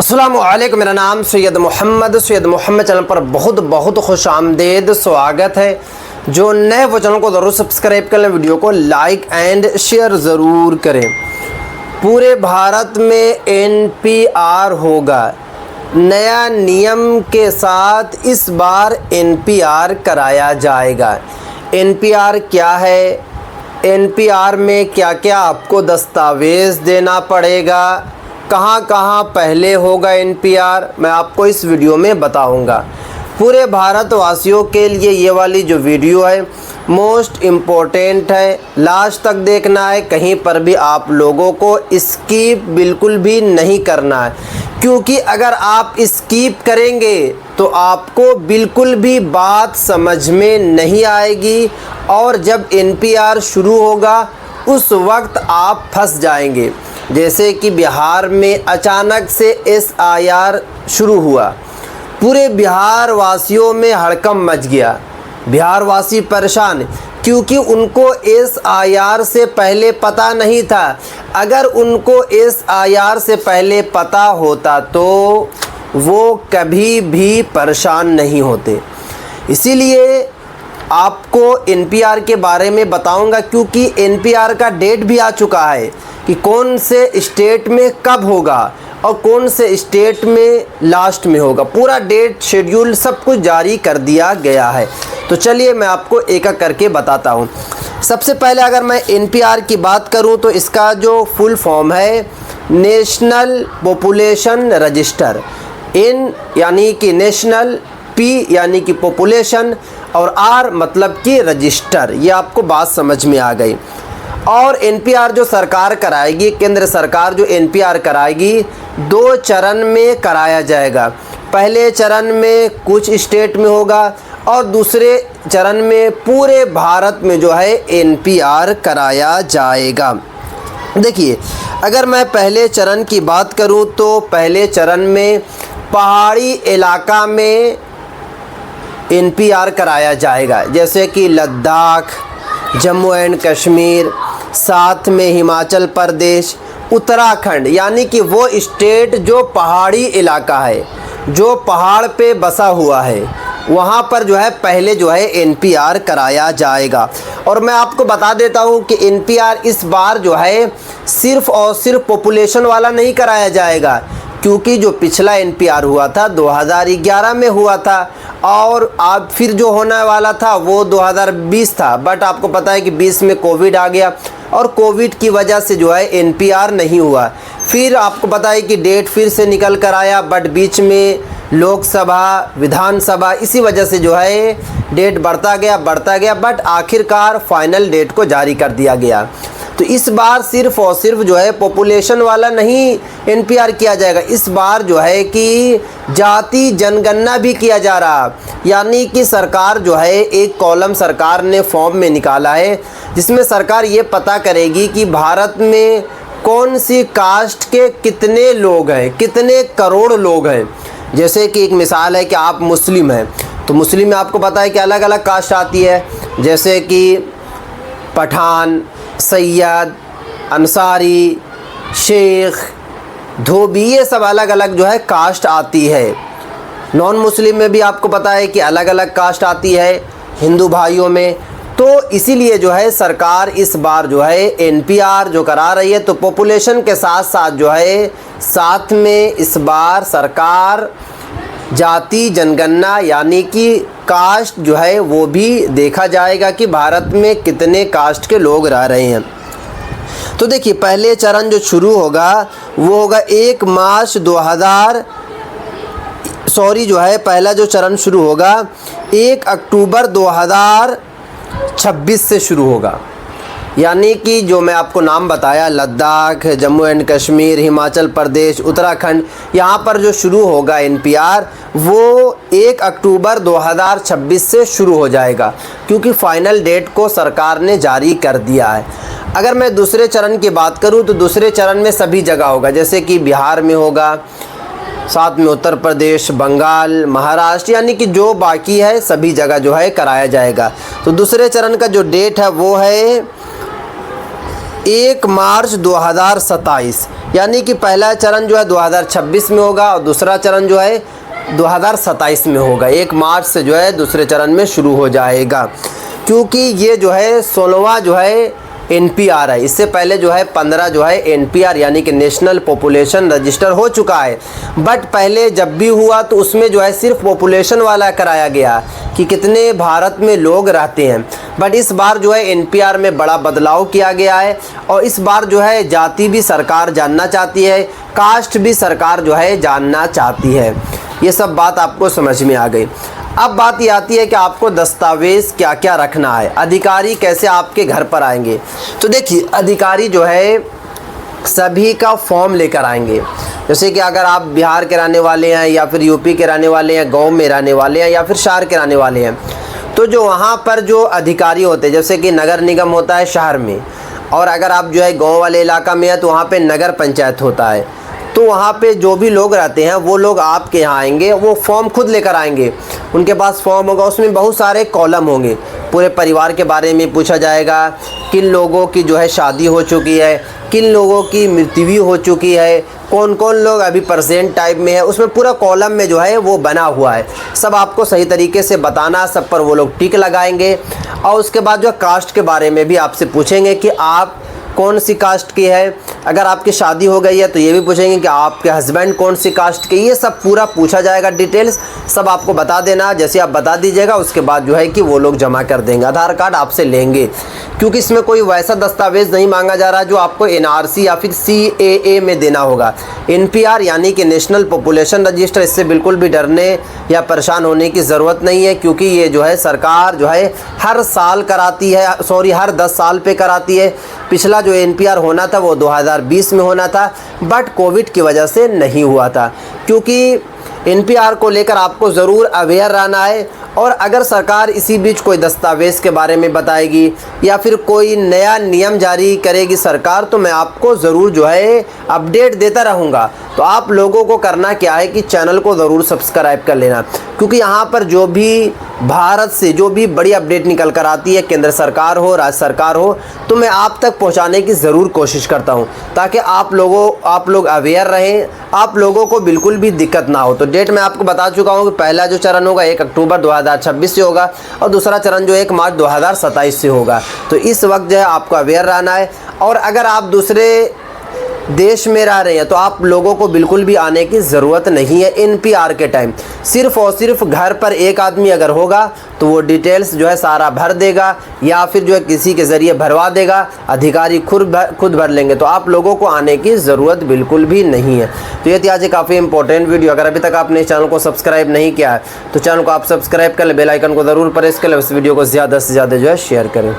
अस्सलामुअलैकुम, मेरा नाम सैयद मोहम्मद चैनल पर बहुत बहुत खुश आमदेद स्वागत है। जो नए वो चैनल को ज़रूर सब्सक्राइब कर लें, वीडियो को लाइक एंड शेयर ज़रूर करें। पूरे भारत में NPR होगा। नया नियम के साथ इस बार NPR कराया जाएगा। NPR क्या है, NPR में क्या क्या आपको दस्तावेज़ देना पड़ेगा, कहाँ कहाँ पहले होगा NPR, मैं आपको इस वीडियो में बताऊंगा। पूरे भारतवासियों के लिए ये वाली जो वीडियो है मोस्ट इम्पोर्टेंट है, लास्ट तक देखना है। कहीं पर भी आप लोगों को स्किप बिल्कुल भी नहीं करना है, क्योंकि अगर आप स्किप करेंगे तो आपको बिल्कुल भी बात समझ में नहीं आएगी और जब NPR शुरू होगा उस वक्त आप फंस जाएंगे। जैसे कि बिहार में अचानक से SIR शुरू हुआ, पूरे बिहार वासियों में हड़कंप मच गया। बिहार वासी परेशान क्योंकि उनको SIR से पहले पता नहीं था। अगर उनको SIR से पहले पता होता तो वो कभी भी परेशान नहीं होते। इसीलिए आपको NPR के बारे में बताऊंगा, क्योंकि NPR का डेट भी आ चुका है कि कौन से स्टेट में कब होगा और कौन से स्टेट में लास्ट में होगा। पूरा डेट शेड्यूल सब कुछ जारी कर दिया गया है। तो चलिए मैं आपको एक एक करके बताता हूँ। सबसे पहले अगर मैं NPR की बात करूँ तो इसका जो फुल फॉर्म है नेशनल पॉपुलेशन रजिस्टर। N यानी कि नेशनल, P यानी कि पॉपुलेशन और R मतलब कि रजिस्टर। ये आपको बात समझ में आ गई। और NPR जो सरकार कराएगी, केंद्र सरकार जो NPR कराएगी, 2 चरण में कराया जाएगा। पहले चरण में कुछ स्टेट में होगा और दूसरे चरण में पूरे भारत में जो है NPR कराया जाएगा। देखिए, अगर मैं पहले चरण की बात करूं तो पहले चरण में पहाड़ी इलाका में NPR कराया जाएगा, जैसे कि लद्दाख, जम्मू एंड कश्मीर, साथ में हिमाचल प्रदेश, उत्तराखंड, यानी कि वो स्टेट जो पहाड़ी इलाका है, जो पहाड़ पे बसा हुआ है, वहाँ पर जो है पहले जो है NPR कराया जाएगा। और मैं आपको बता देता हूँ कि NPR इस बार जो है सिर्फ़ और सिर्फ पॉपुलेशन वाला नहीं कराया जाएगा, क्योंकि जो पिछला NPR हुआ था 2011 में हुआ था और अब फिर जो होने वाला था वो 2020 था। बट आपको पता है कि 20 में कोविड आ गया और कोविड की वजह से जो है NPR नहीं हुआ। फिर आपको पता है कि डेट फिर से निकल कर आया, बट बीच में लोकसभा, विधानसभा, इसी वजह से जो है डेट बढ़ता गया, बट आखिरकार फाइनल डेट को जारी कर दिया गया। तो इस बार सिर्फ़ और सिर्फ जो है पॉपुलेशन वाला नहीं NPR किया जाएगा, इस बार जो है कि जाति जनगणना भी किया जा रहा। यानी कि सरकार जो है एक कॉलम सरकार ने फॉर्म में निकाला है, जिसमें सरकार ये पता करेगी कि भारत में कौन सी कास्ट के कितने लोग हैं, कितने करोड़ लोग हैं। जैसे कि एक मिसाल है कि आप मुस्लिम हैं, तो मुस्लिम में आपको पता है कि अलग अलग कास्ट आती है, जैसे कि पठान, सैयद, अंसारी, शेख, धोबी, ये सब अलग अलग जो है कास्ट आती है। नॉन मुस्लिम में भी आपको पता है कि अलग अलग कास्ट आती है, हिंदू भाइयों में। तो इसीलिए जो है सरकार इस बार जो है NPR जो करा रही है, तो पॉपुलेशन के साथ साथ जो है साथ में इस बार सरकार जाति जनगणना यानी कि कास्ट जो है वो भी देखा जाएगा कि भारत में कितने कास्ट के लोग रह रहे हैं। तो देखिए, पहले चरण जो शुरू होगा वो होगा 1 मार्च 2000 जो है पहला जो चरण शुरू होगा 1 अक्टूबर 2026 से शुरू होगा। यानी कि जो मैं आपको नाम बताया, लद्दाख, जम्मू एंड कश्मीर, हिमाचल प्रदेश, उत्तराखंड, यहाँ पर जो शुरू होगा NPR वो 1 अक्टूबर 2026 से शुरू हो जाएगा, क्योंकि फाइनल डेट को सरकार ने जारी कर दिया है। अगर मैं दूसरे चरण की बात करूँ तो दूसरे चरण में सभी जगह होगा, जैसे कि बिहार में होगा, साथ में उत्तर प्रदेश, बंगाल, महाराष्ट्र, यानी कि जो बाकी है सभी जगह जो है कराया जाएगा। तो दूसरे चरण का जो डेट है वो है 1 मार्च 2027, यानी कि पहला चरण जो है 2026 में होगा और दूसरा चरण जो है 2027 में होगा। 1 मार्च से जो है दूसरे चरण में शुरू हो जाएगा, क्योंकि ये जो है 16वां जो है NPR है। इससे पहले जो है 15 जो है NPR यानी कि नेशनल पॉपुलेशन रजिस्टर हो चुका है। बट पहले जब भी हुआ तो उसमें जो है सिर्फ पॉपुलेशन वाला कराया गया कि कितने भारत में लोग रहते हैं। बट इस बार जो है NPR में बड़ा बदलाव किया गया है और इस बार जो है जाति भी सरकार जानना चाहती है, कास्ट भी सरकार जो है जानना चाहती है। ये सब बात आपको समझ में आ गई। अब बात ये आती है कि आपको दस्तावेज़ क्या क्या रखना है, अधिकारी कैसे आपके घर पर आएंगे। तो देखिए, अधिकारी जो है सभी का फॉर्म लेकर आएंगे। जैसे कि अगर आप बिहार के रहने वाले हैं या फिर UP के रहने वाले हैं, गांव में रहने वाले हैं या फिर शहर के रहने वाले हैं, तो जो वहाँ पर जो अधिकारी होते हैं, जैसे कि नगर निगम होता है शहर में, और अगर आप जो है गाँव वाले इलाका में है तो वहाँ पर नगर पंचायत होता है। तो वहाँ पे जो भी लोग रहते हैं वो लोग आपके यहाँ आएंगे, वो फॉर्म खुद लेकर आएंगे। उनके पास फॉर्म होगा, उसमें बहुत सारे कॉलम होंगे। पूरे परिवार के बारे में पूछा जाएगा, किन लोगों की जो है शादी हो चुकी है, किन लोगों की मृत्यु हो चुकी है, कौन कौन लोग अभी प्रेजेंट टाइप में है, उसमें पूरा कॉलम में जो है वो बना हुआ है। सब आपको सही तरीके से बताना, सब पर वो लोग टिक लगाएंगे। और उसके बाद जो कास्ट के बारे में भी आपसे पूछेंगे कि आप कौन सी कास्ट की है। अगर आपकी शादी हो गई है तो ये भी पूछेंगे कि आपके हस्बैंड कौन सी कास्ट के। ये सब पूरा पूछा जाएगा, डिटेल्स सब आपको बता देना। जैसे आप बता दीजिएगा उसके बाद जो है कि वो लोग जमा कर देंगे, आधार कार्ड आपसे लेंगे, क्योंकि इसमें कोई वैसा दस्तावेज़ नहीं मांगा जा रहा जो आपको NRC या फिर CAA में देना होगा। NPR यानी कि नेशनल पॉपुलेशन रजिस्टर, इससे बिल्कुल भी डरने या परेशान होने की ज़रूरत नहीं है, क्योंकि ये जो है सरकार जो है हर साल कराती है, हर 10 साल पे कराती है। पिछला जो NPR होना था वो 2020 में होना था, बट कोविड की वजह से नहीं हुआ था। क्योंकि NPR को लेकर आपको ज़रूर अवेयर रहना है। और अगर सरकार इसी बीच कोई दस्तावेज़ के बारे में बताएगी या फिर कोई नया नियम जारी करेगी सरकार, तो मैं आपको ज़रूर जो है अपडेट देता रहूँगा। तो आप लोगों को करना क्या है कि चैनल को ज़रूर सब्सक्राइब कर लेना, क्योंकि यहाँ पर जो भी भारत से जो भी बड़ी अपडेट निकल कर आती है, केंद्र सरकार हो, राज्य सरकार हो, तो मैं आप तक पहुँचाने की ज़रूर कोशिश करता हूँ, ताकि आप लोग अवेयर रहें, आप लोगों को बिल्कुल भी दिक्कत ना हो। तो डेट मैं आपको बता चुका हूँ कि पहला जो चरण होगा 1 अक्टूबर 2026 से होगा और दूसरा चरण जो 1 मार्च 2027 से होगा। तो इस वक्त जो है आपको अवेयर रहना है। और अगर आप दूसरे देश में रह रहे हैं तो आप लोगों को बिल्कुल भी आने की ज़रूरत नहीं है NPR के टाइम। सिर्फ़ और सिर्फ घर पर एक आदमी अगर होगा तो वो डिटेल्स जो है सारा भर देगा या फिर जो है किसी के ज़रिए भरवा देगा, अधिकारी खुद भर लेंगे। तो आप लोगों को आने की ज़रूरत बिल्कुल भी नहीं है। तो ये थी आज काफ़ी इंपॉर्टेंट वीडियो। अगर अभी तक आपने इस चैनल को सब्सक्राइब नहीं किया है तो चैनल को आप सब्सक्राइब कर लें, बेल आइकन को ज़रूर प्रेस कर लें, उस वीडियो को ज़्यादा से ज़्यादा जो है शेयर करें।